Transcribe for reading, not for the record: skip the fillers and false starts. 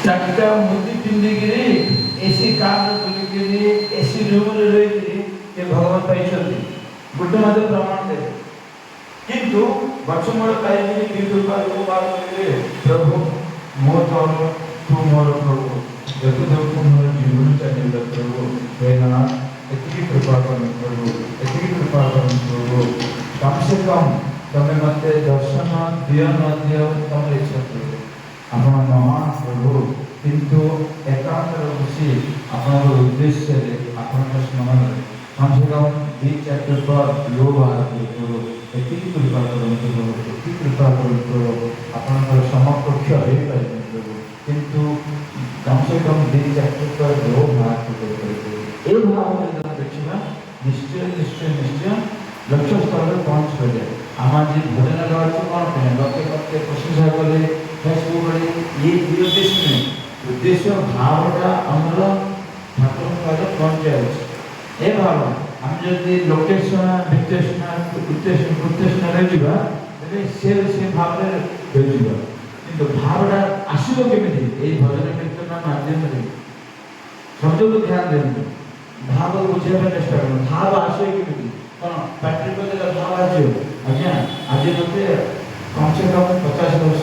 चार्टा मुदी पिंधिकी AC car बुलिकी AC room रे रही के भगवान पाइछथि गुटे मते प्रमाण दे किंतु बचमूल काई किंतु का वो बात करे प्रभु मो तो तू मोर प्रभु जतु जतु मोर जीवन चाहिए प्रभु हे ना एतिकी कृपा कर प्रभु एतिकी कृपा कर प्रभु कम से कम तमे मते दर्शन दियो न दियो तम इच्छा प्रभु आपण महान प्रभु किंतु एकांतर बसी आपण उद्देश्य रे आपण स्मरण रे कम से कम 2 चैप्टर पर लोग आ प्रभु एतिकी कृपा करूँ प्रभु एतिकी कृपा करूँ प्रभु आपंकर समकक्ष हो पारे प्रभु किंतु कम से कम 2 चैप्टर पर लोग बात प्रभु ये भाव में देखा निश्चय निश्चय निश्चय लक्ष्य स्थल पर पहुँच गए आम जी भजन गाँव कौन कहें लोके लोके प्रशंसा कले फेसबुक ये उद्देश्य नहीं उद्देश्य भावटा आमर ठाकुर पहुँच जाए ए भाव हम जदि लोकेशन वित्तेषण उत्तेषण रहिबा तबे से भाव रे रहिबा किंतु भावटा आसीबो केमिति ए भजन कीर्तन माध्यम रे शब्द को ध्यान देनु भाव बुझेबा चेष्टा करू भाव आसे केमिति कोन पैट्रिक को भाव आजियो आज्ञा आज मते कम से कम 50 वर्ष